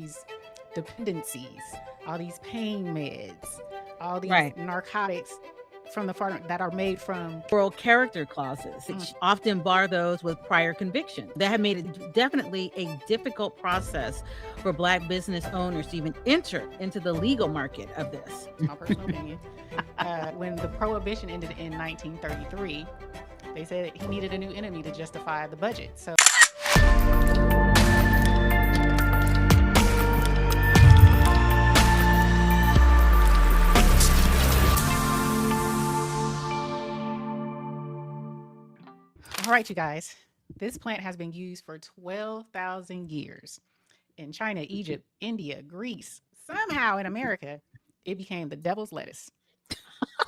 these dependencies, all these pain meds, all these Right. narcotics from the pharma that are made from Moral character clauses, which often bar those with prior conviction. That have made it definitely a difficult process for Black business owners to even enter into the legal market of this. my personal opinion. When the Prohibition ended in 1933, they said he needed a new enemy to justify the budget. So all right, you guys, this plant has been used for 12,000 years in China, Egypt, India, Greece. Somehow in America, it became the devil's lettuce.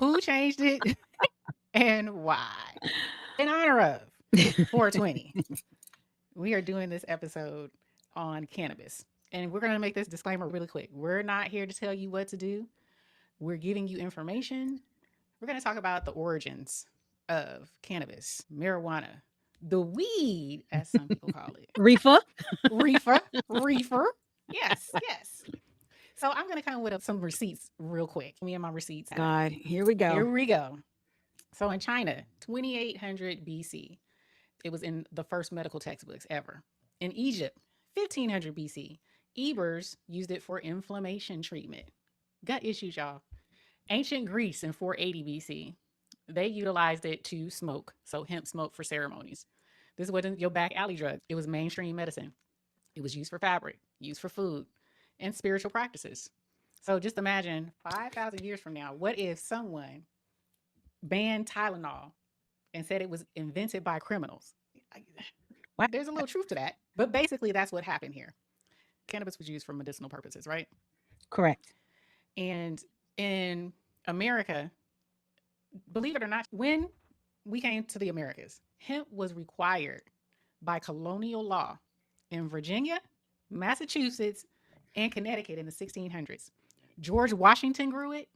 Who changed it and why? In honor of 420, we are doing this episode on cannabis. And we're going to make this disclaimer really quick. We're not here to tell you what to do. We're giving you information. We're going to talk about the origins of cannabis, marijuana, the weed, as some people call it. Reefer. Reefer. Yes. So I'm going to come with some receipts real quick. Me and my receipts. God, here we go. Here we go. So in China, 2800 BC, it was in the first medical textbooks ever. In Egypt, 1500 BC, Ebers used it for inflammation treatment. Gut issues, y'all. Ancient Greece in 480 BC, they utilized it to smoke. So hemp smoke for ceremonies. This wasn't your back alley drug. It was mainstream medicine. It was used for fabric, used for food, and spiritual practices. So just imagine 5,000 years from now, what if someone banned Tylenol and said it was invented by criminals? There's a little truth to that. But basically, that's what happened here. Cannabis was used for medicinal purposes, right? Correct. And in America, believe it or not, when we came to the Americas, hemp was required by colonial law in Virginia, Massachusetts, and Connecticut in the 1600s. George Washington grew it,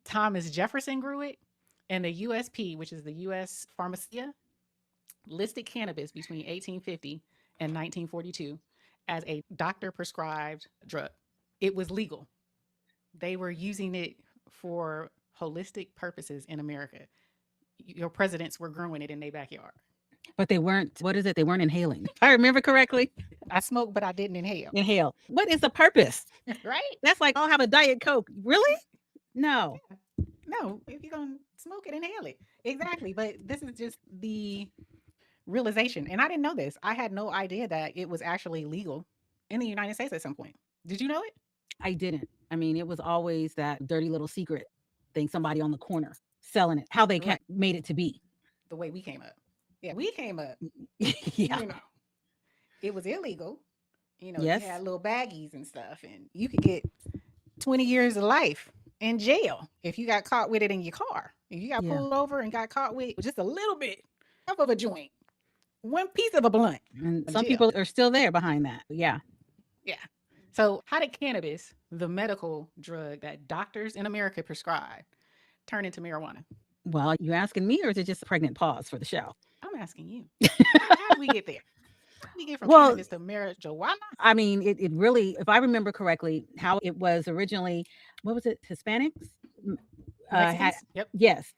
Thomas Jefferson grew it, and the USP, which is the U.S. Pharmacopeia, listed cannabis between 1850 and 1942 as a doctor-prescribed drug. It was legal. They were using it for holistic purposes in America. Your presidents were growing it in their backyard. But they weren't, what is it? They weren't inhaling. If I remember correctly. I smoked, but I didn't inhale. Inhale. What is the purpose? Right? That's like, I'll have a Diet Coke. Really? No. No, if you're going to smoke it, inhale it. Exactly. But this is just the realization. And I didn't know this. I had no idea that it was actually legal in the United States at some point. Did you know it? I didn't. I mean, it was always that dirty little secret thing, somebody on the corner selling it, how they made it to be. The way we came up. Yeah, we came up. Yeah. You know, it was illegal. You know, Yes. you had little baggies and stuff, and you could get 20 years of life in jail if you got caught with it in your car. If you got pulled over and got caught with just a little bit of a joint, one piece of a blunt. And some people are still there behind that. Yeah. Yeah. So how did cannabis, the medical drug that doctors in America prescribe, turn into marijuana? Well, you asking me, or is it just a pregnant pause for the show? I'm asking you. How did we get there? How did we get from cannabis to marijuana? I mean, it really, if I remember correctly, how it was originally, what was it? Hispanics? Yep. Yes,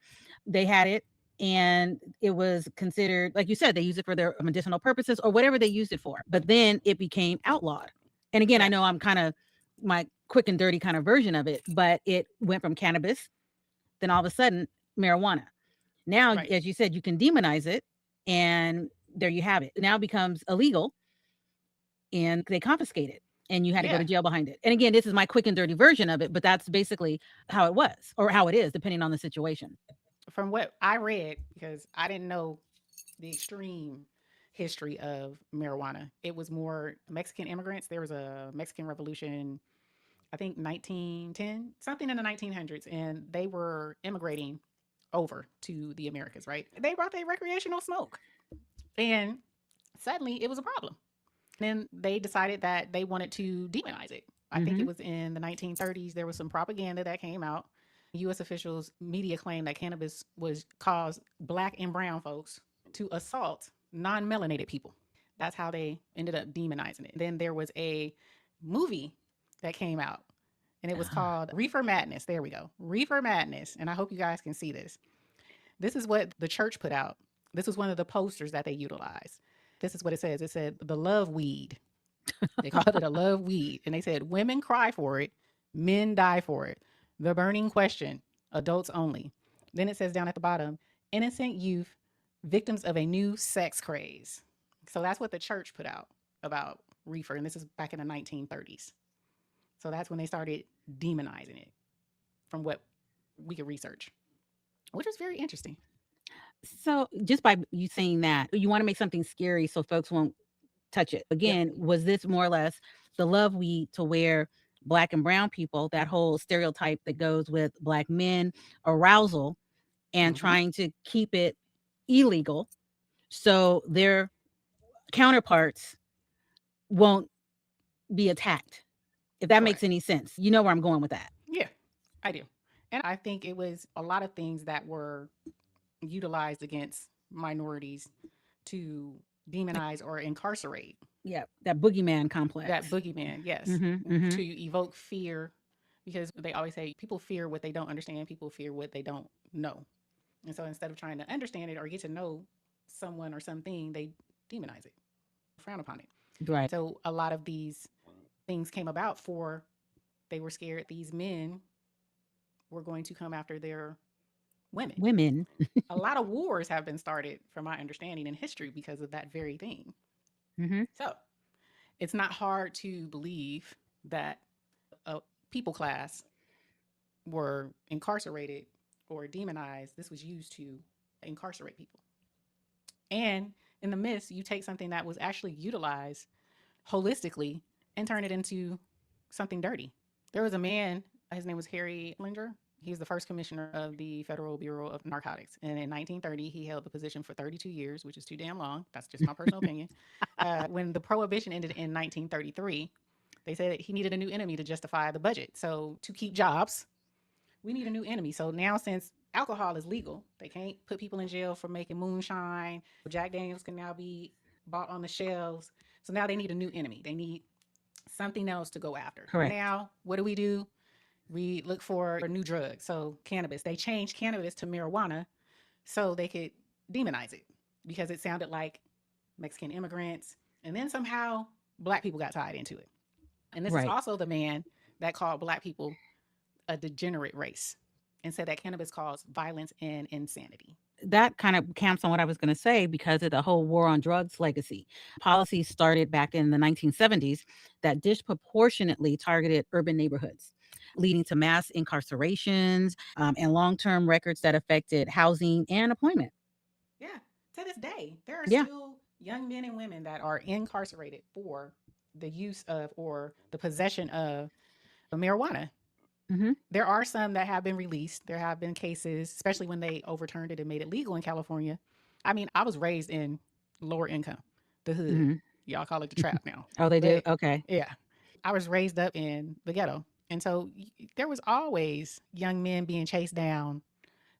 they had it. And it was considered, like you said, they use it for their medicinal purposes or whatever they used it for. But then it became outlawed. And again, I know I'm kind of my quick and dirty kind of version of it, but it went from cannabis, then all of a sudden marijuana. Now, as you said, you can demonize it, and there you have it. It now becomes illegal, and they confiscate it, and you had to go to jail behind it. And again, this is my quick and dirty version of it, but that's basically how it was, or how it is, depending on the situation. From what I read, because I didn't know the extreme history of marijuana, it was more Mexican immigrants. There was a Mexican Revolution, I think 1910, something in the 1900s, and they were immigrating over to the Americas, right? They brought their recreational smoke, and suddenly it was a problem. Then they decided that they wanted to demonize it. I think it was in the 1930s. There was some propaganda that came out. U.S. officials, media claimed that cannabis was caused Black and brown folks to assault non-melanated people. That's how they ended up demonizing it. Then there was a movie that came out, and it was Ah, called Reefer Madness. There we go. Reefer Madness. And I hope you guys can see this. This is what the church put out. This was one of the posters that they utilized. This is what it says. It said, the love weed. They called it a love weed. And they said, women cry for it, men die for it. The burning question, adults only. Then it says down at the bottom, innocent youth, victims of a new sex craze. So that's what the church put out about reefer. And this is back in the 1930s. So that's when they started demonizing it from what we could research, which is very interesting. so just by you saying that, you want to make something scary so folks won't touch it. Yep. Again, was this more or less the love weed to where black and brown people, that whole stereotype that goes with black men arousal and Mm-hmm. trying to keep it illegal so their counterparts won't be attacked? If that makes Correct. any sense. You know where I'm going with that. Yeah, I do. And I think it was a lot of things that were utilized against minorities to demonize or incarcerate Yeah, that boogeyman that complex. boogeyman, yes, Mm-hmm. to evoke fear, because they always say people fear what they don't understand, people fear what they don't know. And so instead of trying to understand it or get to know someone or something, they demonize it, frown upon it. Right. So a lot of these things came about for they were scared these men were going to come after their women. Women. A lot of wars have been started, from my understanding, in history because of that very thing. Mm-hmm. So it's not hard to believe that a people class were incarcerated or demonized. This was used to incarcerate people. And in the midst, you take something that was actually utilized holistically and turn it into something dirty. There was a man, his name was Harry Anslinger. He was the first commissioner of the Federal Bureau of Narcotics. And in 1930, he held the position for 32 years, which is too damn long. That's just my personal opinion. When the Prohibition ended in 1933, they said that he needed a new enemy to justify the budget. So to keep jobs, we need a new enemy. So now, since alcohol is legal, they can't put people in jail for making moonshine. Jack Daniels can now be bought on the shelves. So now they need a new enemy. They need something else to go after. Correct. Now, what do? We look for a new drug. So cannabis. They changed cannabis to marijuana so they could demonize it because it sounded like Mexican immigrants. And then somehow black people got tied into it. And this is Right. also the man that called black people a degenerate race and said that cannabis caused violence and insanity. That kind of camps on what I was going to say because of the whole war on drugs legacy. Policies started back in the 1970s that disproportionately targeted urban neighborhoods, leading to mass incarcerations and long-term records that affected housing and employment. Yeah. To this day, there are Yeah. still young men and women that are incarcerated for the use of or the possession of marijuana. Mm-hmm. There are some that have been released. There have been cases, especially when they overturned it and made it legal in California. I mean, I was raised in lower income, the hood. Mm-hmm. Y'all call it the trap now. Oh, they do? But Okay. yeah, I was raised up in the ghetto. And so there was always young men being chased down,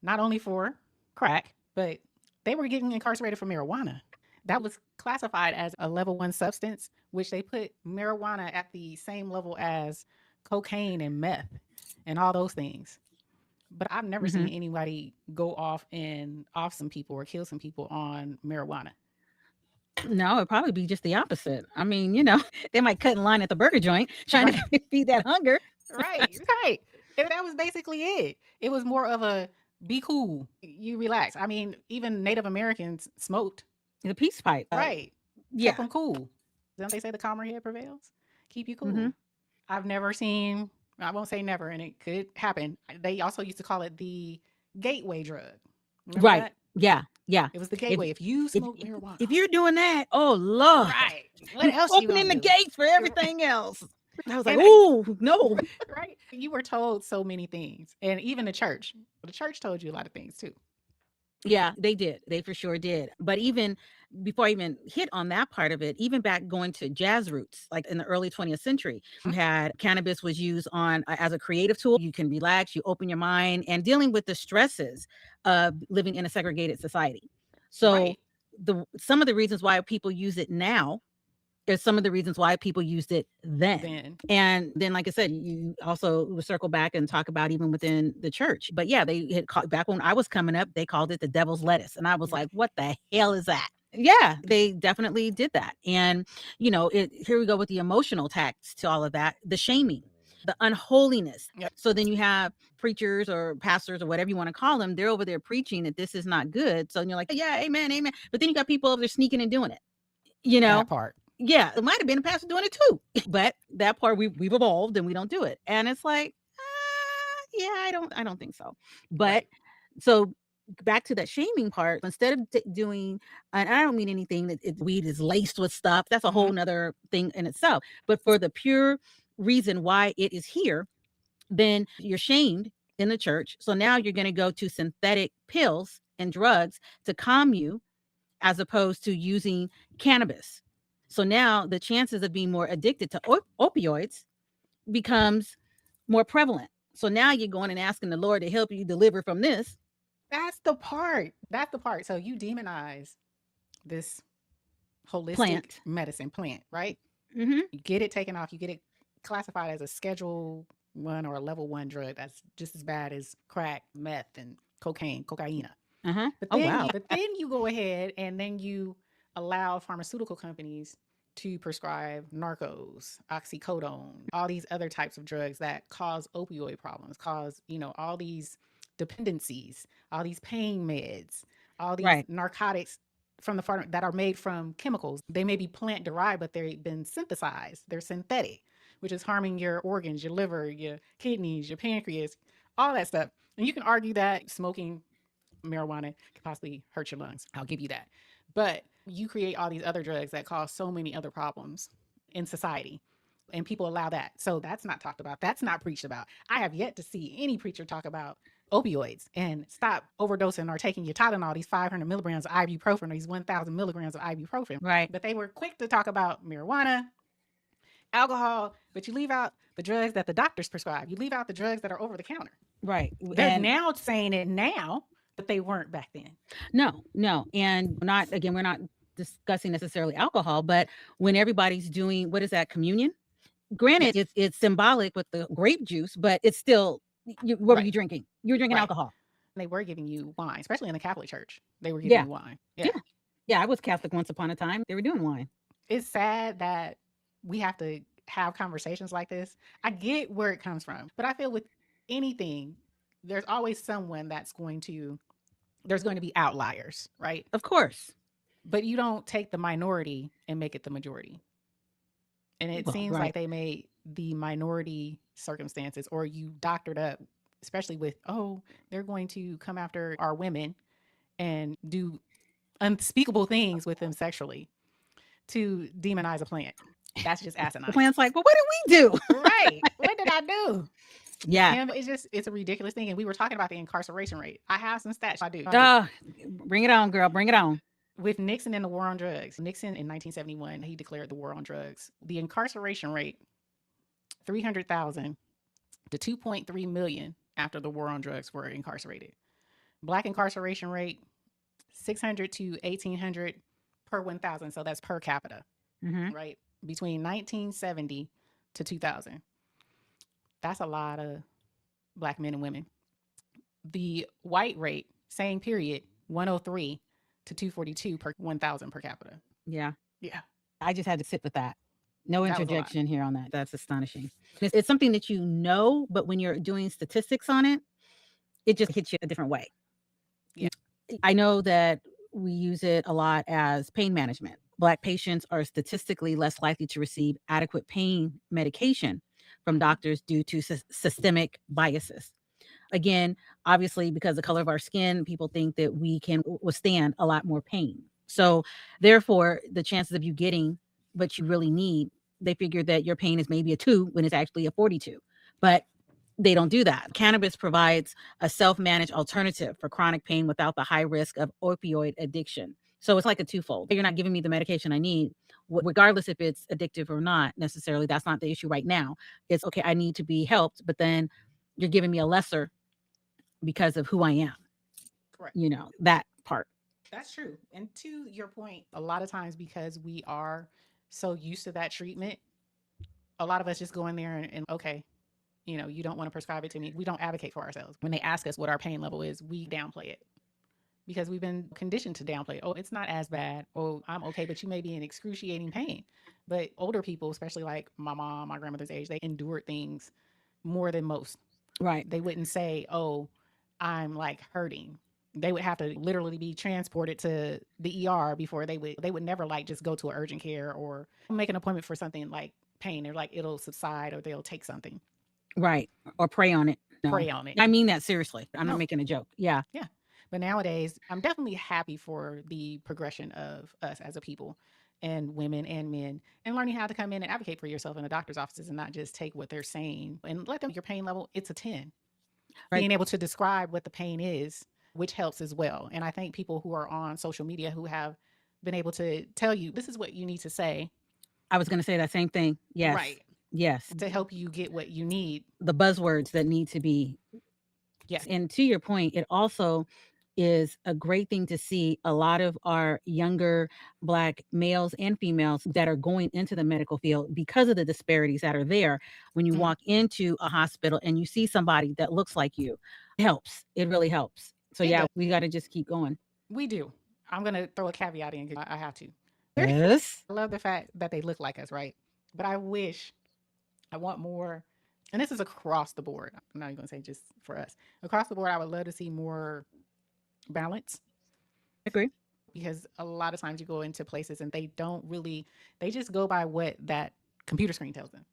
not only for crack, but they were getting incarcerated for marijuana. That was classified as a level 1 substance, which they put marijuana at the same level as cocaine and meth and all those things. But I've never Mm-hmm. seen anybody go off and off some people or kill some people on marijuana. No, it'd probably be just the opposite. I mean, they might cut in line at the burger joint trying Right. to feed that hunger. Right. Right. And that was basically it. It was more of a be cool, you relax. I mean, even Native Americans smoked. The peace pipe. Right. Kept Yeah. them cool. Don't they say the calmer head prevails? Keep you cool. Mm-hmm. I've never seen, I won't say never, and it could happen. They also used to call it the gateway drug. Remember Right. that? Yeah. Yeah. It was the gateway. If you If, smoke marijuana. if you're doing that, oh Lord. Right. What else you Opening gonna the do? gates for everything else. I was like, And oh no. right. You were told so many things. And even the church told you a lot of things too. Yeah, they did. They for sure did. But even before I even hit on that part of it, even back going to jazz roots, like in the early 20th century, you had cannabis was used on as a creative tool. You can relax, you open your mind, and dealing with the stresses of living in a segregated society. So Right. some of the reasons why people use it now There's some of the reasons why people used it then. Then. And then, like I said, you also circle back and talk about even within the church. But yeah, they had called, back when I was coming up, they called it the devil's lettuce. And I was like, what the hell is that? Yeah, they definitely did that. And, here we go with the emotional tax to all of that, the shaming, the unholiness. Yep. So then you have preachers or pastors or whatever you want to call them. They're over there preaching that this is not good. So you're like, yeah, amen, amen. But then you got people over there sneaking and doing it, That part. Yeah, it might have been a pastor doing it too, but that part we've evolved and we don't do it. And it's like, yeah, I don't think so. But Right. so back to that shaming part, instead of doing, and I don't mean anything that weed is laced with stuff. That's a whole nother thing in itself. But for the pure reason why it is here, then you're shamed in the church. So now you're going to go to synthetic pills and drugs to calm you, as opposed to using cannabis. So now the chances of being more addicted to opioids becomes more prevalent. So now you're going and asking the Lord to help you deliver from this. That's the part. So you demonize this holistic medicine plant, right? Mm-hmm. You get it taken off. You get it classified as a Schedule 1 or a Level 1 drug. That's just as bad as crack, meth, and cocaine. Uh-huh. But then you go ahead and then you allow pharmaceutical companies to prescribe narcos, oxycodone, all these other types of drugs that cause opioid problems, cause, all these dependencies, all these pain meds, all these narcotics from the pharma that are made from chemicals. They may be plant derived, but they've been synthesized. They're synthetic, which is harming your organs, your liver, your kidneys, your pancreas, all that stuff. And you can argue that smoking marijuana could possibly hurt your lungs. I'll give you that. But you create all these other drugs that cause so many other problems in society, and people allow that. So that's not talked about. That's not preached about. I have yet to see any preacher talk about opioids and stop overdosing or taking your Tylenol, these 500 milligrams of ibuprofen or these 1,000 milligrams of ibuprofen. Right. But they were quick to talk about marijuana, alcohol, but you leave out the drugs that the doctors prescribe. You leave out the drugs that are over the counter. Right. They're now saying it now, but they weren't back then. No. And we're not discussing necessarily alcohol, but when everybody's doing, what is that, communion? Granted, it's symbolic with the grape juice, but it's still, what were you drinking? You were drinking alcohol. They were giving you wine, especially in the Catholic Church. They were giving you wine. Yeah, I was Catholic once upon a time. They were doing wine. It's sad that we have to have conversations like this. I get where it comes from, but I feel with anything, there's always someone there's going to be outliers, right? Of course. But you don't take the minority and make it the majority. And it seems like they made the minority circumstances, or you doctored up, especially with, they're going to come after our women and do unspeakable things with them sexually, to demonize a plant. That's just asinine. The plant's like, well, what did we do? Right. What did I do? Yeah. It's a ridiculous thing. And we were talking about the incarceration rate. I have some stats. I do. Bring it on, girl. Bring it on. With Nixon and the war on drugs. Nixon in 1971, he declared the war on drugs. The incarceration rate, 300,000 to 2.3 million after the war on drugs were incarcerated. Black incarceration rate, 600 to 1,800 per 1,000. So that's per capita, right? Between 1970 to 2000. That's a lot of Black men and women. The white rate, same period, 103 to 242 per 1,000 per capita. Yeah. I just had to sit with that. No interjection here on that. That's astonishing. It's something that but when you're doing statistics on it, it just hits you a different way. Yeah. I know that we use it a lot as pain management. Black patients are statistically less likely to receive adequate pain medication from doctors due to systemic biases. Again, obviously, because of the color of our skin, people think that we can withstand a lot more pain. So therefore, the chances of you getting what you really need, they figure that your pain is maybe a 2 when it's actually a 42. But they don't do that. Cannabis provides a self-managed alternative for chronic pain without the high risk of opioid addiction. So it's like a twofold. You're not giving me the medication I need, regardless if it's addictive or not necessarily. That's not the issue right now. It's okay, I need to be helped, but then you're giving me a lesser because of who I am. Correct. That part. That's true. And to your point, a lot of times because we are so used to that treatment, a lot of us just go in there and okay, you don't want to prescribe it to me. We don't advocate for ourselves. When they ask us what our pain level is, we downplay it because we've been conditioned to downplay. Oh, it's not as bad. Oh, I'm okay, but you may be in excruciating pain. But older people, especially like my mom, my grandmother's age, they endured things more than most. Right. They wouldn't say, "Oh, I'm like hurting." They would have to literally be transported to the ER before they would never like just go to an urgent care or make an appointment for something like pain. They're like it'll subside or they'll take something. Right. Or pray on it. No. Pray on it. I mean that seriously. I'm No. not making a joke. Yeah. Yeah. But nowadays, I'm definitely happy for the progression of us as a people and women and men and learning how to come in and advocate for yourself in the doctor's offices and not just take what they're saying and let them your pain level. It's a 10. Right. Being able to describe what the pain is, which helps as well. And I think people who are on social media who have been able to tell you this is what you need to say. I was going to say that same thing. Yes. Right. Yes. To help you get what you need. The buzzwords that need to be. Yes. And to your point, it also is a great thing to see a lot of our younger Black males and females that are going into the medical field because of the disparities that are there. When you walk into a hospital and you see somebody that looks like you, it helps. It really helps. So It yeah, does. we got to just keep going. We do. I'm going to throw a caveat in because I have to. Yes. I love the fact that they look like us, right? But I want more, and this is across the board. I'm not even going to say just for us. Across the board, I would love to see more balance. Agree. Because a lot of times you go into places and they just go by what that computer screen tells them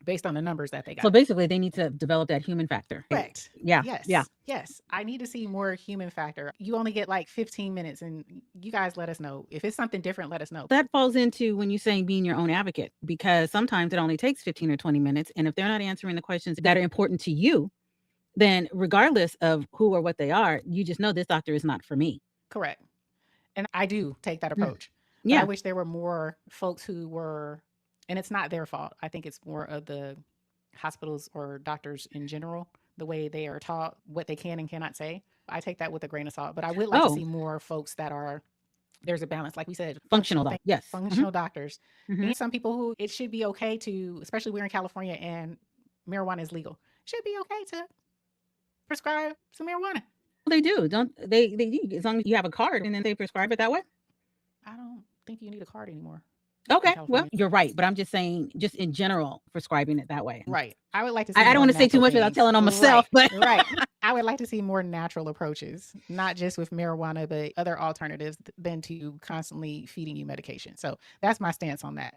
based on the numbers that they got. So basically they need to develop that human factor. Correct. Yeah. Yes. Yeah. Yes. I need to see more human factor. You only get like 15 minutes and you guys let us know. If it's something different, let us know. That falls into when you're saying being your own advocate, because sometimes it only takes 15 or 20 minutes. And if they're not answering the questions that are important to you, then regardless of who or what they are, you just know this doctor is not for me. Correct. And I do take that approach. Yeah. But I wish there were more folks who were, and it's not their fault. I think it's more of the hospitals or doctors in general, the way they are taught what they can and cannot say. I take that with a grain of salt, but I would like to see more folks that are, there's a balance. Like we said, functional. Yes. Functional doctors. And some people who it should be okay to, especially we're in California and marijuana is legal, it should be okay to prescribe some marijuana. They do. Don't they do, as long as you have a card and then they prescribe it that way. I don't think you need a card anymore. Okay, well, you're right, but I'm just saying, just in general, prescribing it that way. Right. I would like to see I don't want to say too much without telling on myself, but right. I would like to see more natural approaches, not just with marijuana, but other alternatives than to constantly feeding you medication. So that's my stance on that.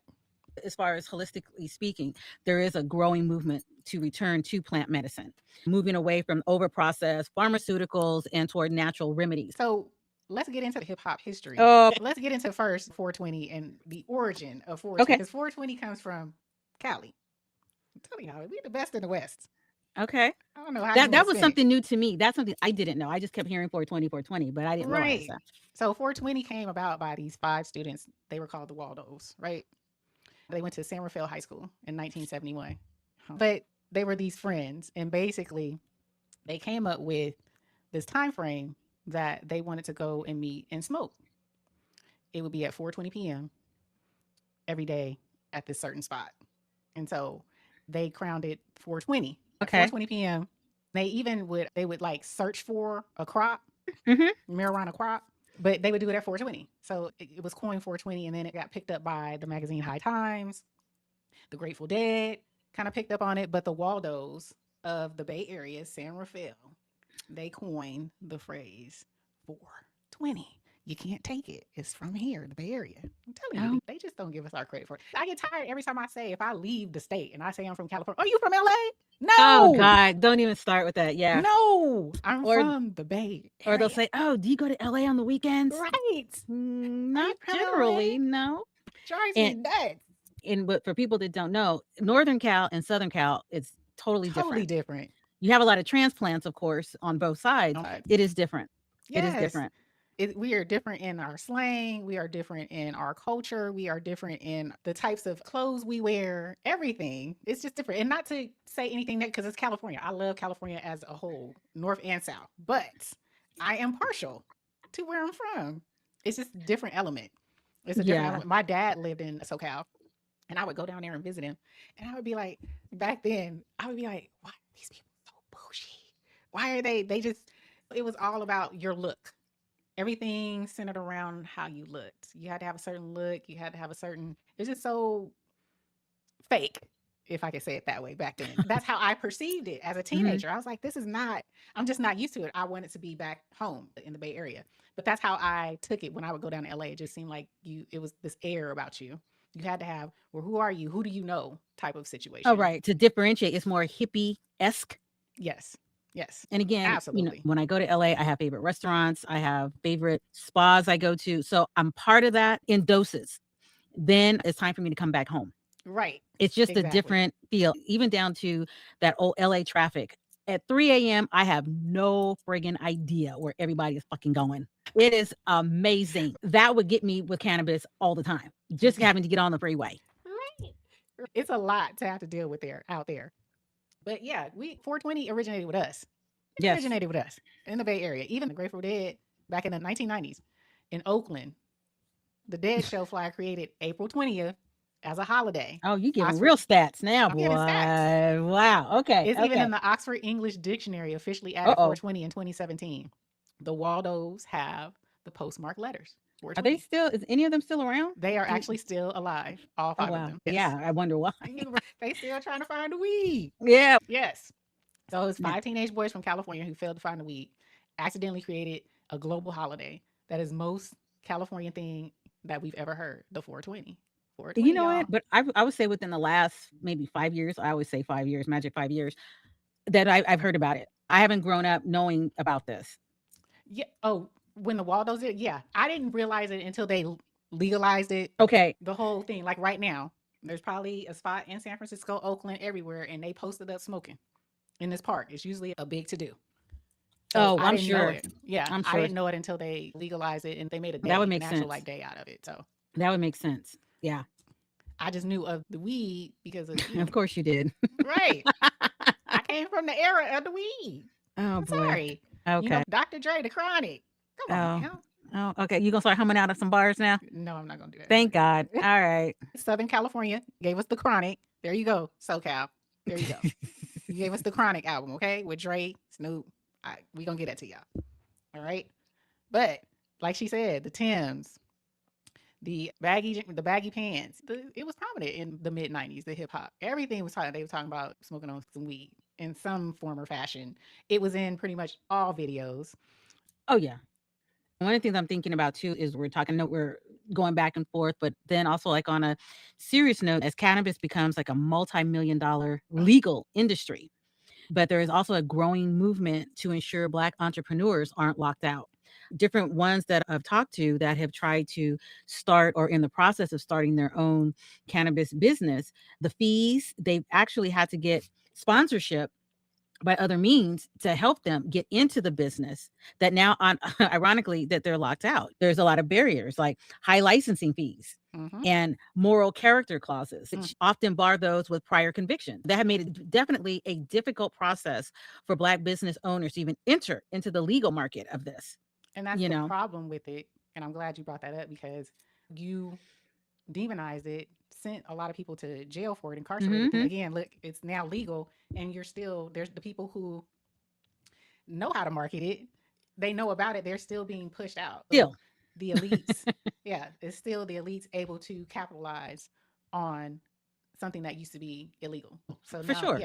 As far as holistically speaking, there is a growing movement to return to plant medicine, moving away from overprocessed pharmaceuticals and toward natural remedies. So let's get into the hip hop history. Let's get into first 420 and the origin of 420. Okay. Because 420 comes from Cali. I'm telling y'all, we're the best in the West. Okay. I don't know how that was something new to me. That's something I didn't know. I just kept hearing 420, but I didn't realize that. So 420 came about by these 5 students. They were called the Waldos, right? They went to San Rafael High School in 1971. But they were these friends, and basically they came up with this time frame that they wanted to go and meet and smoke. It would be at 4:20 p.m. every day at this certain spot. And so they crowned it 420. Okay. 4:20 p.m. They would like search for a crop, marijuana crop, but they would do it at 4:20. So it was coined 4:20, and then it got picked up by the magazine High Times. The Grateful Dead kind of picked up on it, but the Waldos of the Bay Area, San Rafael, they coined the phrase 420. You can't take it. It's from here, the Bay Area. I'm telling you, they just don't give us our credit for it. I get tired every time I say, if I leave the state and I say I'm from California, are you from LA? No. Oh God, don't even start with that. Yeah. No, I'm from the Bay Area. Or they'll say, oh, do you go to LA on the weekends? Right. Not generally, no. Drives me nuts. But for people that don't know, Northern Cal and Southern Cal, it's totally different. You have a lot of transplants, of course, on both sides. It is different. Yes. It is different. We are different in our slang. We are different in our culture. We are different in the types of clothes we wear. Everything. It's just different. And not to say anything because it's California. I love California as a whole, North and South. But I am partial to where I'm from. It's just a different element. It's a different Yeah. element. My dad lived in SoCal, and I would go down there and visit him, and I would be like, back then, I would be like, why are these people so bougie? Why are they? They just. It was all about your look. Everything centered around how you looked. You had to have a certain look. You had to have a certain. It's just so fake, if I could say it that way back then. That's how I perceived it as a Hmm. teenager. I was like, this is not, I'm just not used to it. I wanted to be back home in the Bay Area. But that's how I took it when I would go down to LA. It just seemed like it was this air about you. You had to have, well, who are you? Who do you know type of Oh, situation. right. To differentiate, it's more hippie-esque. Yes. Yes. And again, Absolutely. when I go to LA, I have favorite restaurants, I have favorite spas I go to. So I'm part of that in doses. Then it's time for me to come back home. Right. It's just a Exactly. different feel, even down to that old LA traffic. At 3 a.m., I have no friggin' idea where everybody is fucking going. It is amazing. That would get me with cannabis all the time, just having to get on the freeway. Right. It's a lot to have to deal with out there. But yeah, 420 originated with us. It Yes. originated with us in the Bay Area. Even the Grateful Dead back in the 1990s in Oakland, the Dead Show flyer created April 20th as a holiday. Oh, you giving Oxford, real stats now, I'm boy. giving stats. Wow. Okay. It's even in Okay. the Oxford English Dictionary, officially added Uh-oh. 420 in 2017. The Waldos have the postmark letters, Are they 420. still, is any of them still around? They are actually still alive, all Oh, 5 of wow. them. Yes. Yeah. I wonder why. They still trying to find the weed. Yeah. Yes. So it's Now, 5 teenage boys from California who failed to find the weed, accidentally created a global holiday that is most Californian thing that we've ever heard. The 420. you 420, know what? y'all. But I would say within the last maybe 5 years, I always say 5 years, magic 5 years, that I've heard about it. I haven't grown up knowing about this. Yeah. Oh, when the Waldos did, yeah. I didn't realize it until they legalized it. Okay. The whole thing. Like right now, there's probably a spot in San Francisco, Oakland, everywhere, and they posted up smoking in this park. It's usually a big to do. So Oh, I I'm didn't know sure. it. Yeah, I'm I sure didn't know it until they legalized it and they made a that would day, an make actual sense. like day out of it. So That would make sense. Yeah. I just knew of the weed because of Of course you did. right. I came from the era of the weed. Oh I'm boy. sorry. Okay. Dr. Dre, the Chronic. Come on Oh. now. Oh, okay. You gonna start humming out of some bars now? No, I'm not gonna do that. Thank God. All right. Southern California gave us the Chronic. There you go, SoCal. There you go. You gave us the Chronic album, okay, with Dre, Snoop. We gonna get that to y'all. All right. But like she said, the Timbs, the baggy pants. It was prominent in the mid '90s. The hip hop, everything was talking. They were talking about smoking on some weed in some form or fashion. It was in pretty much all videos. Oh yeah. One of the things I'm thinking about too is we're talking, no, we're going back and forth, but then also like on a serious note, as cannabis becomes like a multi-million dollar legal industry, but there is also a growing movement to ensure Black entrepreneurs aren't locked out. Different ones that I've talked to that have tried to start or in the process of starting their own cannabis business, the fees, they've actually had to get sponsorship by other means to help them get into the business that now on ironically that they're locked out. There's a lot of barriers like high licensing fees Mm-hmm. and moral character clauses, Mm. which often bar those with prior convictions. That have made it definitely a difficult process for Black business owners to even enter into the legal market of this. And that's You the know, problem with it. And I'm glad you brought that up because you demonized it, sent a lot of people to jail for it, incarcerated. mm-hmm. Again, look, it's now legal, and there's the people who know how to market it. They know about it. They're still being pushed out. So Still, the elites, yeah, it's still the elites able to capitalize on something that used to be illegal. So for now, sure.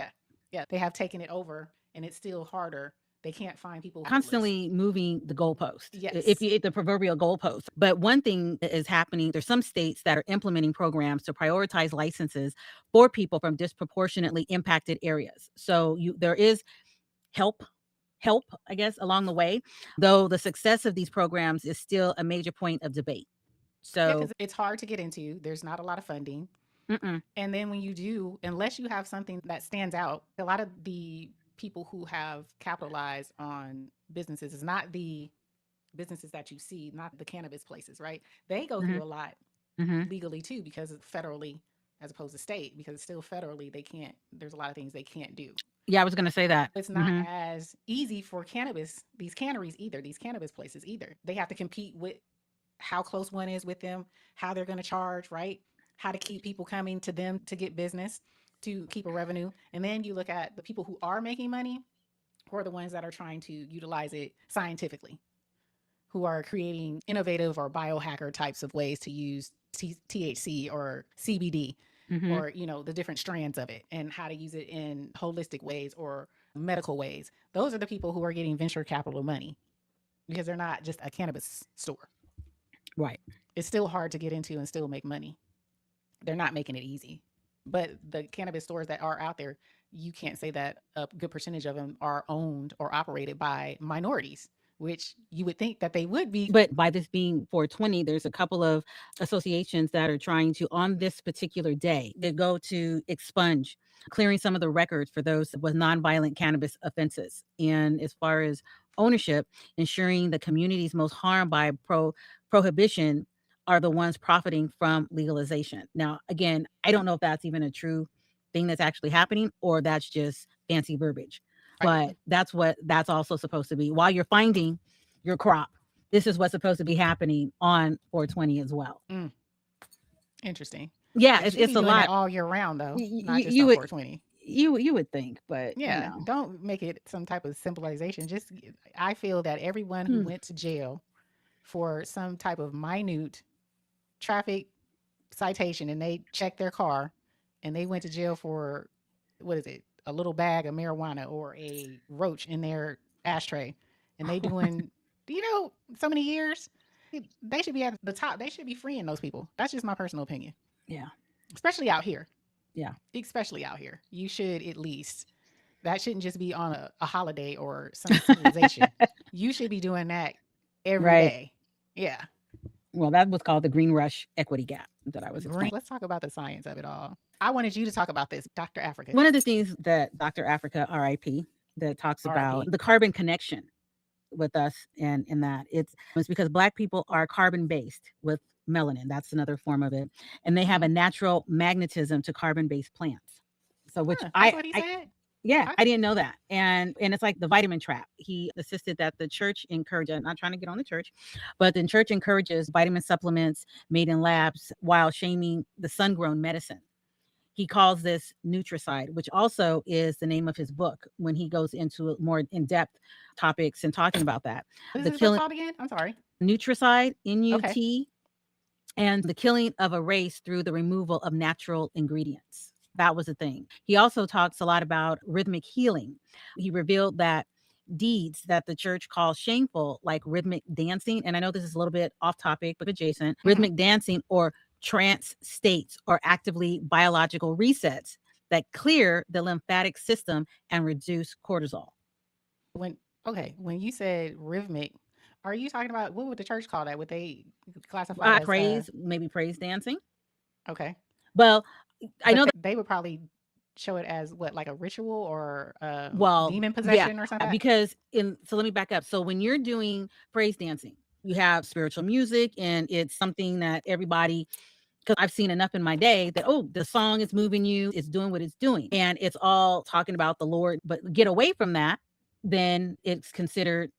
yeah, they have taken it over, and it's still harder. They can't find people Constantly moving the goalpost, if Yes. you the proverbial goalpost. But one thing that is happening, there's some states that are implementing programs to prioritize licenses for people from disproportionately impacted areas. So there is help I guess along the way, though the success of these programs is still a major point of debate. Yeah, So because it's hard to get into. There's not a lot of funding. mm-mm. And then when you do, unless you have something that stands out, a lot of the people who have capitalized on businesses is not the businesses that you see, not the cannabis places, right? They go Mm-hmm. through a lot Mm-hmm. legally too because it's federally as opposed to state because it's still federally they can't there's a lot of things they can't do. Yeah, I was going to say that. It's not Mm-hmm. as easy for these canneries either, these cannabis places either. They have to compete with how close one is with them, how they're going to charge, right? How to keep people coming to them to get business, to keep a revenue. And then you look at the people who are making money, who are the ones that are trying to utilize it scientifically, who are creating innovative or biohacker types of ways to use THC or CBD, Mm-hmm. or the different strands of it, and how to use it in holistic ways or medical ways. Those are the people who are getting venture capital money, because they're not just a cannabis store. Right. It's still hard to get into and still make money. They're not making it easy. But the cannabis stores that are out there, you can't say that a good percentage of them are owned or operated by minorities, which you would think that they would be. But by this being 420, there's a couple of associations that are trying to, on this particular day, they go to expunge, clearing some of the records for those with nonviolent cannabis offenses. And as far as ownership, ensuring the communities most harmed by prohibition are the ones profiting from legalization. Now, again, I don't know if that's even a true thing that's actually happening, or that's just fancy verbiage. But that's also supposed to be, while you're finding your crop, this is what's supposed to be happening on 420 as well. Interesting. Yeah, They should it's be a doing lot that all year round, though, not just you on would 420. you would think, but Yeah, don't make it some type of symbolization. Just, I feel that everyone who went to jail for some type of minute traffic citation, and they checked their car, and they went to jail for, what is it, a little bag of marijuana or a roach in their ashtray, and they doing so many years, they should be at the top. They should be freeing those people. That's just my personal opinion. Yeah. Especially out here. Yeah. Especially out here. You should at least, that shouldn't just be on a holiday or some civilization. You should be doing that every day. Yeah. Well, that was called the Green Rush Equity Gap that I was explaining. Let's talk about the science of it all. I wanted you to talk about this, Dr. Africa. One of the things that Dr. Africa, RIP, that talks about the carbon connection with us, and in that it's because Black people are carbon based with melanin. That's another form of it. And they have a natural magnetism to carbon based plants. So which that's what he said? Yeah, I didn't know that. And it's like the vitamin trap. He insisted that the church encourages, not trying to get on the church, but the church encourages vitamin supplements made in labs while shaming the sun-grown medicine. He calls this nutricide, which also is the name of his book when he goes into more in-depth topics and talking about that. What is this book called again? I'm sorry. Nutricide, NUT, okay. And the killing of a race through the removal of natural ingredients. That was the thing. He also talks a lot about rhythmic healing. He revealed that deeds that the church calls shameful, like rhythmic dancing, and I know this is a little bit off topic, but adjacent, rhythmic dancing or trance states are actively biological resets that clear the lymphatic system and reduce cortisol. When you said rhythmic, are you talking about, what would the church call that? Would they classify as praise, maybe praise dancing? Okay. Well, I know that they would probably show it as what, like a ritual or demon possession or something? Because so let me back up. So when you're doing praise dancing, you have spiritual music, and it's something that everybody, because I've seen enough in my day that, the song is moving you, it's doing what it's doing, and it's all talking about the Lord. But get away from that, then it's considered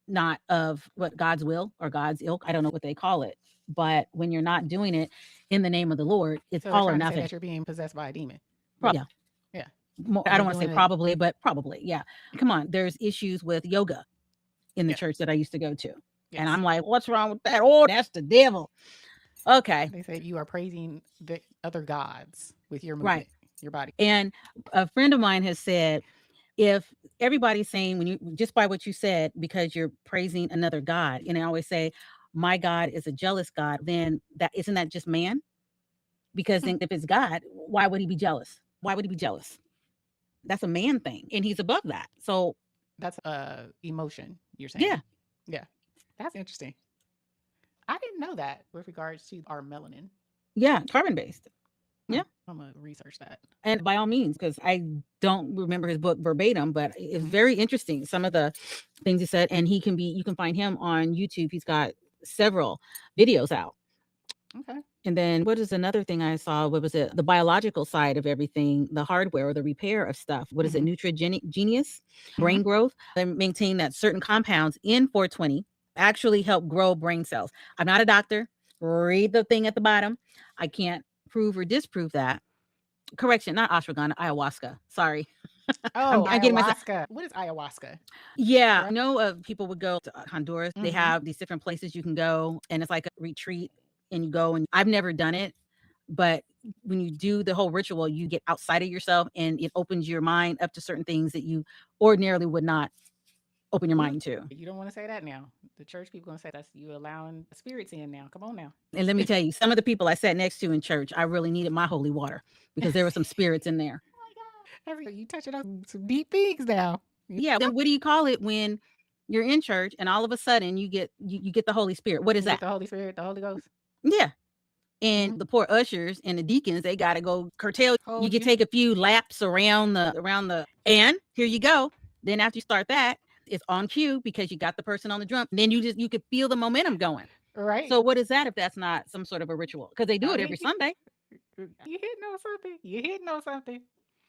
not of what God's will or God's ilk. I don't know what they call it. But when you're not doing it in the name of the Lord, it's all or nothing. Say that you're being possessed by a demon. Yeah. I don't want to say probably, but probably. Yeah. Come on. There's issues with yoga in the church that I used to go to. Yes. And I'm like, what's wrong with that? Oh, that's the devil. Okay. They say you are praising the other gods with your movement, your body. And a friend of mine has said, if everybody's saying, when you, just by what you said, because you're praising another God, and I always say, my God is a jealous God, then isn't that just man? Because then if it's God, why would he be jealous? Why would he be jealous? That's a man thing, and he's above that. So that's emotion, you're saying? Yeah. That's interesting. I didn't know that with regards to our melanin. Yeah, carbon based. Yeah. I'm gonna research that. And by all means, because I don't remember his book verbatim, but it's very interesting. Some of the things he said, and you can find him on YouTube. He's got several videos out. Okay. And then what is another thing I saw? What was it? The biological side of everything, the hardware or the repair of stuff. What is it? Nutrigenius, brain growth. They maintain that certain compounds in 420 actually help grow brain cells. I'm not a doctor. Read the thing at the bottom. I can't prove or disprove that. Correction, not ashwagandha, ayahuasca. Sorry. Oh, I'm getting myself. ayahuasca. What is ayahuasca? Yeah, I Correct. know people would go to Honduras. They Mm-hmm. have these different places you can go, and it's like a retreat, and you go. And I've never done it, but when you do the whole ritual, you get outside of yourself, and it opens your mind up to certain things that you ordinarily would not open your Ooh, mind to. you don't want to say that now. The church people gonna say that's you allowing spirits in now. Come on now. And let me tell you, some of the people I sat next to in church, I really needed my holy water because there were some spirits in there. You touching on some deep things now. Yeah. Then what do you call it when you're in church and all of a sudden you get the Holy Spirit? What is You get that? the Holy Spirit, the Holy Ghost. Yeah. And the poor ushers and the deacons, they got to go curtail. Hold You can you. take a few laps around and here you go. Then after you start that, it's on cue because you got the person on the drum. And then you could feel the momentum going. Right. So what is that if that's not some sort of a ritual? Because they do I it mean, every Sunday. you hitting on something. You hitting on something.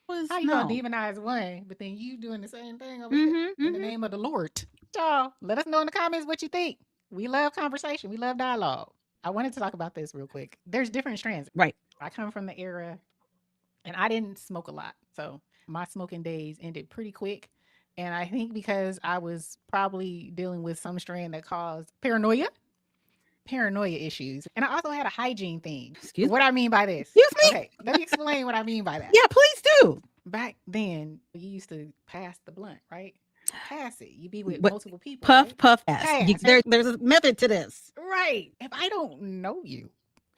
Was How you no. gonna demonize one, but then you doing the same thing over here in the name of the Lord? Y'all, let us know in the comments what you think. We love conversation. We love dialogue. I wanted to talk about this real quick. There's different strands. Right. I come from the era, and I didn't smoke a lot, so my smoking days ended pretty quick. And I think because I was probably dealing with some strand that caused paranoia issues. And I also had a hygiene thing. Excuse me? What I mean by this. Excuse me? Okay, let me explain what I mean by that. Yeah, please do. Back then, you used to pass the blunt, right? Pass it. You be with But multiple people. puff, right? puff, pass. There's a method to this. Right. If I don't know you,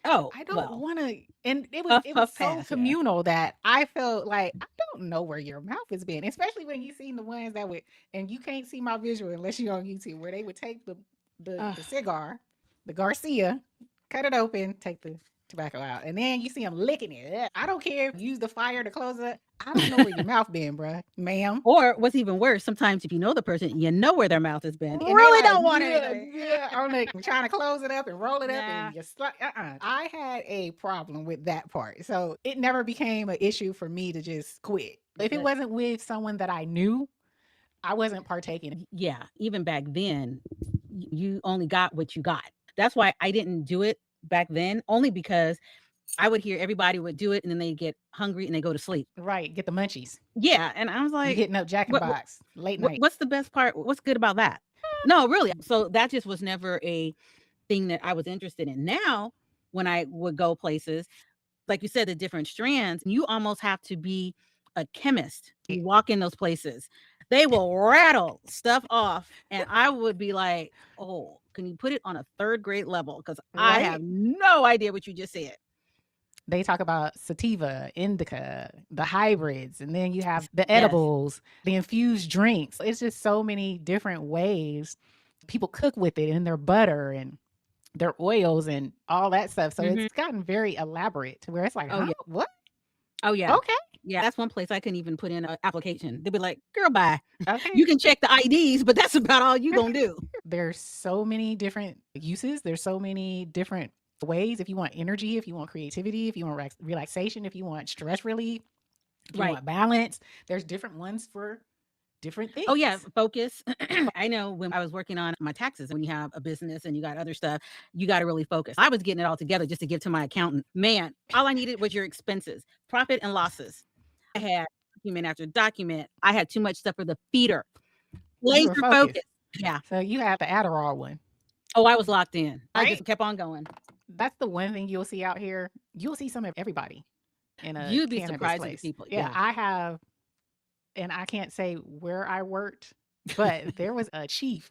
Oh, I don't well. want to. And it Puff, was puff, so pass, yeah. communal that I felt like I don't know where your mouth has been, especially when you seen the ones that would, and you can't see my visual unless you're on YouTube, where they would take the cigar, the Garcia, cut it open, take the tobacco out, and then you see them licking it. I don't care if you use the fire to close it. I don't know where your mouth been, bruh, ma'am. Or what's even worse, sometimes if you know the person, you know where their mouth has been. And And really like, don't want yeah, it. yeah. I'm like trying to close it up and roll it up, Nah. and just I had a problem with that part, so it never became an issue for me to just quit. If it wasn't with someone that I knew, I wasn't partaking. Yeah, even back then, you only got what you got. That's why I didn't do it back then, only because I would hear everybody would do it and then they get hungry and they go to sleep. Right, get the munchies. Yeah, and I was You like, getting up Jack in the Box late night. what's the best part? What's good about that? No, really. So that just was never a thing that I was interested in. Now, when I would go places, like you said, the different strands, you almost have to be a chemist. You walk in those places, they will rattle stuff off, and I would be like, "Oh, can you put it on a third grade level? Because I have no idea what you just said." They talk about sativa, indica, the hybrids, and then you have the edibles, the infused drinks. It's just so many different ways people cook with it in their butter and their oils and all that stuff. So it's gotten very elaborate to where it's like, huh? What? Oh, yeah. Okay. Yeah, that's one place I couldn't even put in an application. They'd be like, "Girl, bye. Okay. You can check the IDs, but that's about all you gonna do." There's so many different uses. There's so many different ways. If you want energy, if you want creativity, if you want relaxation, if you want stress relief, if you want balance, there's different ones for different things. Oh, yeah, focus. I know when I was working on my taxes, when you have a business and you got other stuff, you got to really focus. I was getting it all together just to give to my accountant. Man, all I needed was your expenses, profit and losses. I had document after document. I had too much stuff for the feeder. Laser focus. Yeah. So you have the Adderall one. Oh, I was locked in. I just kept on going. That's the one thing you'll see out here. You'll see some of everybody in a You'd be cannabis surprised place. at people. Yeah, I have, and I can't say where I worked, but there was a chief.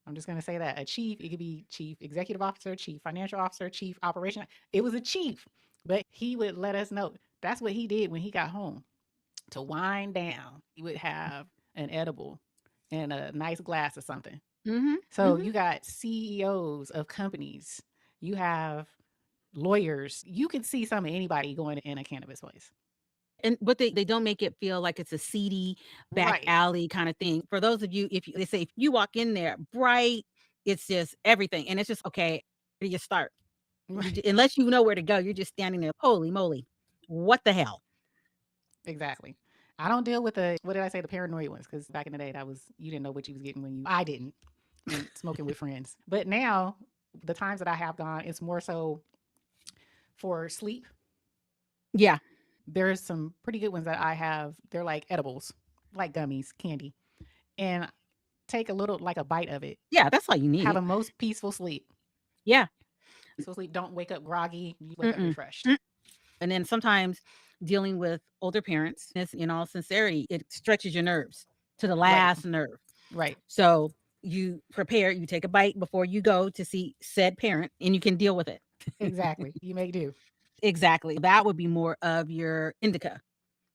I'm just going to say that a chief. It could be chief executive officer, chief financial officer, chief operation. It was a chief, but he would let us know. That's what he did when he got home. To wind down, he would have an edible and a nice glass or something. So you got CEOs of companies. You have lawyers. You could see some of anybody going in a cannabis place. But they don't make it feel like it's a seedy back alley kind of thing. For those of you, they say if you walk in there bright, it's just everything. And it's just, okay, where do you start? Unless you know where to go, you're just standing there. Holy moly. What the hell? Exactly. I don't deal with the paranoid ones, because back in the day, you didn't know what you was getting I didn't. and smoking with friends. But now, the times that I have gone, it's more so for sleep. Yeah. There's some pretty good ones that I have. They're like edibles, like gummies, candy, and take a little, like a bite of it. Yeah. That's all you Have need. a most peaceful sleep. Yeah. Peaceful sleep. Don't wake up groggy. You wake up Mm-mm. refreshed. And then sometimes dealing with older parents, in all sincerity, it stretches your nerves to the Right. last nerve. Right. So you prepare, you take a bite before you go to see said parent, and you can deal with it. Exactly. You may do. Exactly. That would be more of your indica.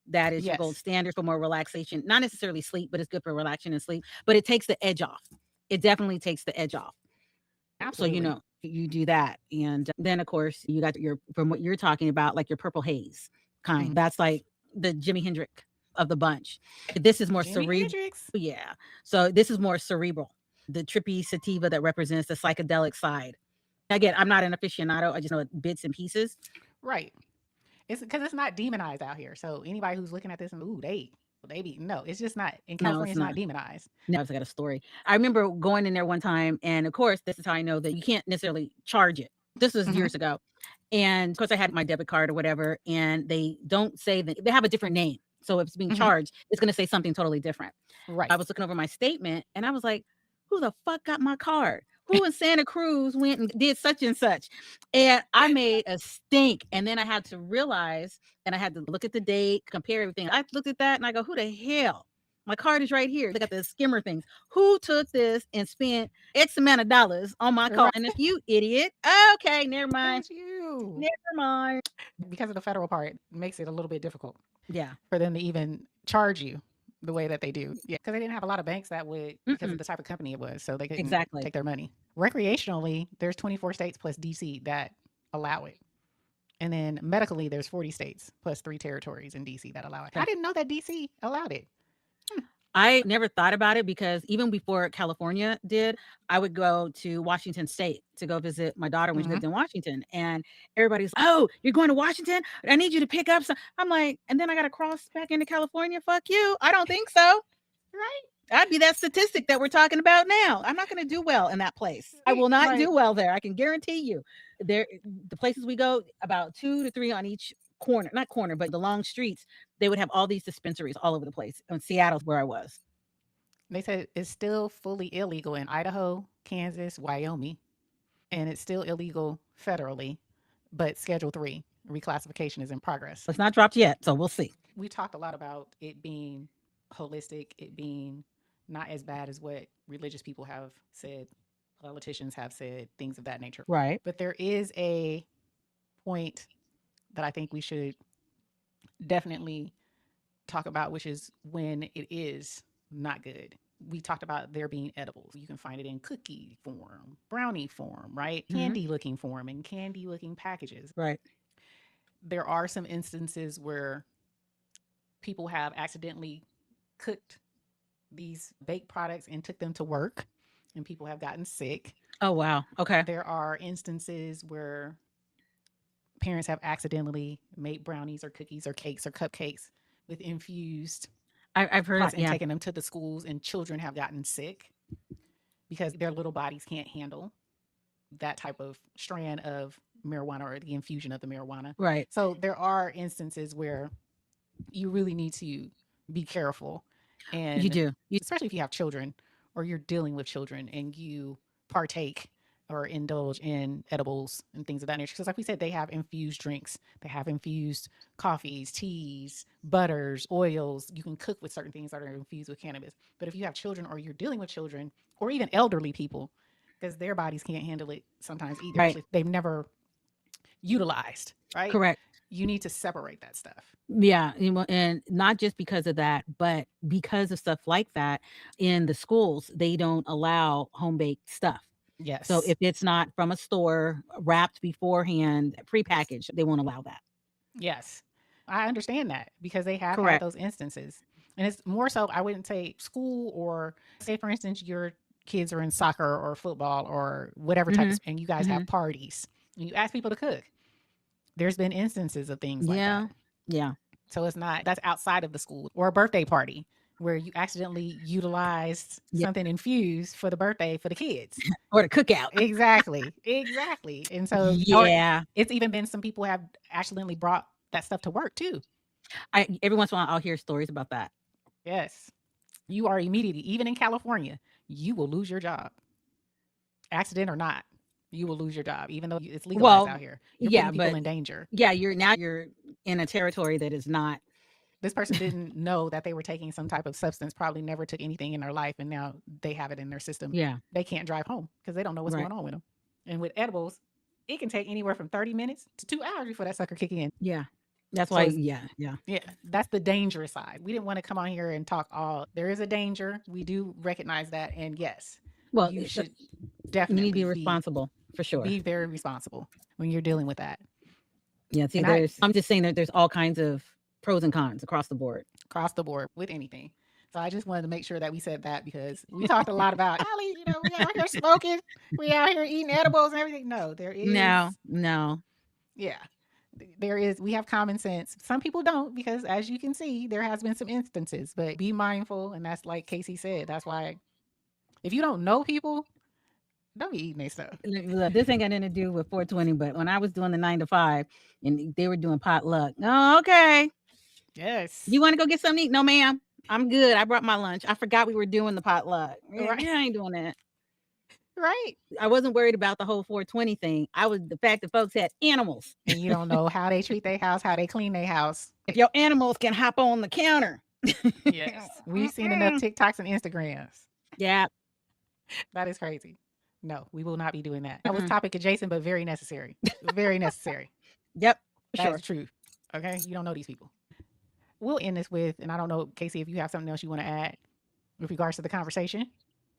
That is your gold Yes. standard for more relaxation. Not necessarily sleep, but it's good for relaxation and sleep. But it takes the edge off. It definitely takes the edge off. So Absolutely. you do that, and then of course you got your, from what you're talking about, like your purple haze kind. Mhm. That's like the Jimi Hendrix of the bunch. This is more Jimi cerebral. Hendrix. Yeah. So this is more cerebral. The trippy sativa that represents the psychedelic side. Again, I'm not an aficionado. I just know bits and pieces. Right. It's because it's not demonized out here. So anybody who's looking at this and ooh, they be no, it's just not in No, California. it's It's not not. demonized. No, I got a story. I remember going in there one time, and of course, this is how I know that you can't necessarily charge it. This was Mhm. years ago. And of course, I had my debit card or whatever, and they don't say that, they have a different name. So if it's being Mhm. charged, it's going to say something totally different. Right. I was looking over my statement and I was like, who the fuck got my card? Who in Santa Cruz went and did such and such? And I made a stink. And then I had to realize, and I had to look at the date, compare everything. I looked at that and I go, who the hell? My card is right here. Look at the skimmer things. Who took this and spent X amount of dollars on my card? Right. And if you idiot, okay, never It mind. was you. Never mind. Because of the federal part, it makes it a little bit difficult Yeah. for them to even charge you the way that they do. Yeah. Because they didn't have a lot of banks that would, because of Mm-mm. the type of company it was. So they couldn't Exactly. take their money. Recreationally, there's 24 states plus DC that allow it. And then medically, there's 40 states plus 3 territories in DC that allow it. I Okay. didn't know that DC allowed it. I never thought about it because even before California did, I would go to Washington State to go visit my daughter when she Mm-hmm. lived in Washington. And everybody's, oh, you're going to Washington? I need you to pick up some. I'm like, and then I got to cross back into California? Fuck you. I don't think so. Right. I'd be that statistic that we're talking about now. I'm not going to do well in that place. I will not do well there. I can guarantee you. There, the places we go, about 2 to 3 on each corner, not corner, but the long streets, they would have all these dispensaries all over the place. In Seattle's where I was. They said it's still fully illegal in Idaho, Kansas, Wyoming, and it's still illegal federally, but Schedule 3 reclassification is in progress. It's not dropped yet, so we'll see. We talked a lot about it being holistic, it being not as bad as what religious people have said, politicians have said, things of that nature. Right. But there is a point that I think we should definitely talk about, which is when it is not good. We talked about there being edibles. You can find it in cookie form, brownie form, right? Mhm. Candy looking form and candy looking packages. Right. There are some instances where people have accidentally cooked these baked products and took them to work, and people have gotten sick. Oh, wow. Okay. There are instances where parents have accidentally made brownies or cookies or cakes or cupcakes with infused I've heard pots that. and Yeah. taken them to the schools, and children have gotten sick because their little bodies can't handle that type of strand of marijuana or the infusion of the marijuana. Right. So there are instances where you really need to be careful, You and do. You, especially if you have children or you're dealing with children and you partake or indulge in edibles and things of that nature. Because, like we said, they have infused drinks, they have infused coffees, teas, butters, oils. You can cook with certain things that are infused with cannabis. But if you have children or you're dealing with children or even elderly people, because their bodies can't handle it sometimes either, right. if they've never utilized, right? Correct. You need to separate that stuff. Yeah. And not just because of that, but because of stuff like that in the schools, they don't allow home baked stuff. Yes. So if it's not from a store, wrapped beforehand, prepackaged, they won't allow that. Yes. I understand that because they have had Correct. those instances. And it's more so, I wouldn't say school, or say, for instance, your kids are in soccer or football or whatever type of, and you guys have parties and you ask people to cook. There's been instances of things like Yeah. that. Yeah. So it's not, that's outside of the school, or a birthday party where you accidentally utilized Yeah. something infused for the birthday for the kids. Or the cookout. Exactly. Exactly. And so, or Yeah. it's even been some people have accidentally brought that stuff to work too. Every once in a while I'll hear stories about that. Yes. You are immediately, even in California, you will lose your job. Accident or not, you will lose your job, even though it's legalized out here. You're Yeah, putting people but in danger. yeah, you're in a territory that is not. This person didn't know that they were taking some type of substance, probably never took anything in their life, and now they have it in their system. Yeah. They can't drive home because they don't know what's Right. going on with them. And with edibles, it can take anywhere from 30 minutes to 2 hours before that sucker kick in. Yeah. That's So why, it's- yeah. Yeah, that's the dangerous side. We didn't want to come on here and talk all. There is a danger. We do recognize that, and yes, Well, you should you definitely need to be responsible for sure. Be very responsible when you're dealing with that. Yeah. See, And I'm just saying that there's all kinds of pros and cons across the board. across the board with anything. So I just wanted to make sure that we said that because we talked a lot about, Allie, you know, we out here smoking, we out here eating edibles and everything. No, there is. No. Yeah, there is. We have common sense. Some people don't because, as you can see, there has been some instances. But be mindful, and that's like KayCee said. That's why if you don't know people, don't be eating their stuff. Look, this ain't got nothing to do with 420, but when I was doing the 9 to 5 and they were doing potluck, oh, okay. Yes. You want to go get something to eat? No, ma'am. I'm good. I brought my lunch. I forgot we were doing the potluck. Right. Yeah, I ain't doing that. Right. I wasn't worried about the whole 420 thing. I was the fact that folks had animals. And you don't know how they treat their house, how they clean their house. If your animals can hop on the counter. Yes. We've seen enough TikToks and Instagrams. Yeah. That is crazy. No, we will not be doing that. That was topic adjacent, but very necessary. Very necessary. Yep. That's true. Okay. You don't know these people. We'll end this with, and I don't know, KayCee, if you have something else you want to add with regards to the conversation.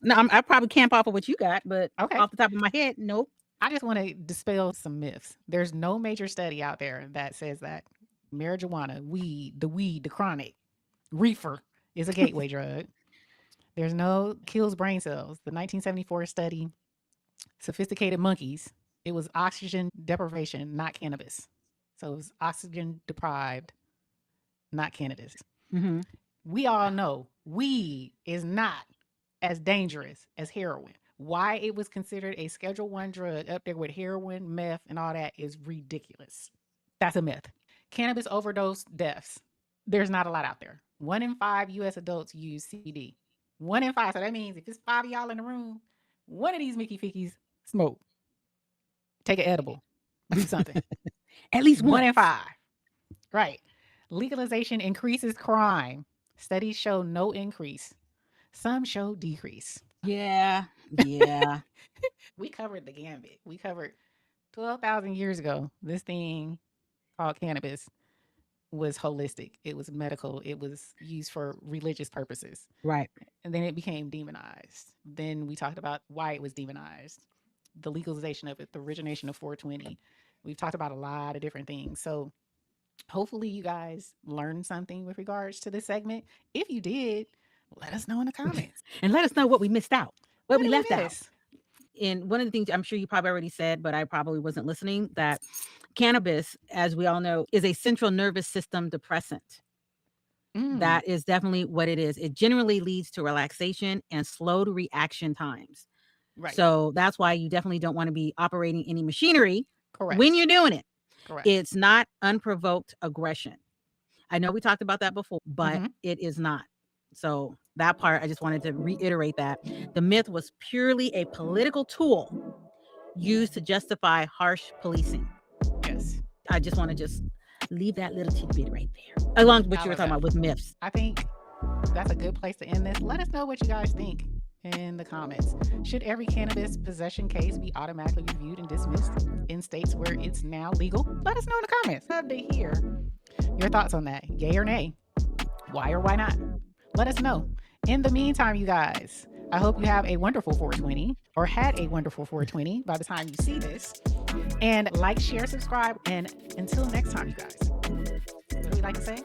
No, I probably camp off of what you got, but Okay. off the top of my head, nope. I just want to dispel some myths. There's no major study out there that says that marijuana, the chronic, reefer is a gateway drug. There's no kills brain cells. The 1974 study, sophisticated monkeys, it was oxygen deprivation, not cannabis. So it was oxygen deprived, not cannabis. Mm-hmm. We all know weed is not as dangerous as heroin. Why it was considered a Schedule I drug up there with heroin, meth, and all that is ridiculous. That's a myth. Cannabis overdose deaths. There's not a lot out there. 1 in 5 U.S. adults use CBD. 1 in 5. So that means if it's 5 of y'all in the room, one of these Mickey Fickies smoke. Take an edible. Do something. At least 1 in 5. Right. Legalization increases crime. Studies show no increase. Some show decrease. Yeah. We covered the gambit. We covered 12,000 years ago. This thing called cannabis was holistic. It was medical. It was used for religious purposes. Right. And then it became demonized. Then we talked about why it was demonized, the legalization of it, the origination of 420. We've talked about a lot of different things. So hopefully you guys learned something with regards to this segment. If you did, let us know in the comments. And let us know what we missed out, what we left out. Miss? And one of the things I'm sure you probably already said, but I probably wasn't listening, that cannabis, as we all know, is a central nervous system depressant. That is definitely what it is. It generally leads to relaxation and slowed reaction times. Right. So that's why you definitely don't want to be operating any machinery Correct. when you're doing it. Correct. It's not unprovoked aggression. I know we talked about that before, but it is not. So that part, I just wanted to reiterate that. The myth was purely a political tool used to justify harsh policing. Yes. I just want to just leave that little tidbit right there, along with what you were talking about with myths. I think that's a good place to end this. Let us know what you guys think in the comments. Should every cannabis possession case be automatically reviewed and dismissed in states where it's now legal? Let us know in the comments. I'd love to hear your thoughts on that. Yay or nay? Why or why not? Let us know. In the meantime, you guys, I hope you have a wonderful 420 or had a wonderful 420 by the time you see this. And like, share, subscribe. And until next time, you guys, what do we like to say?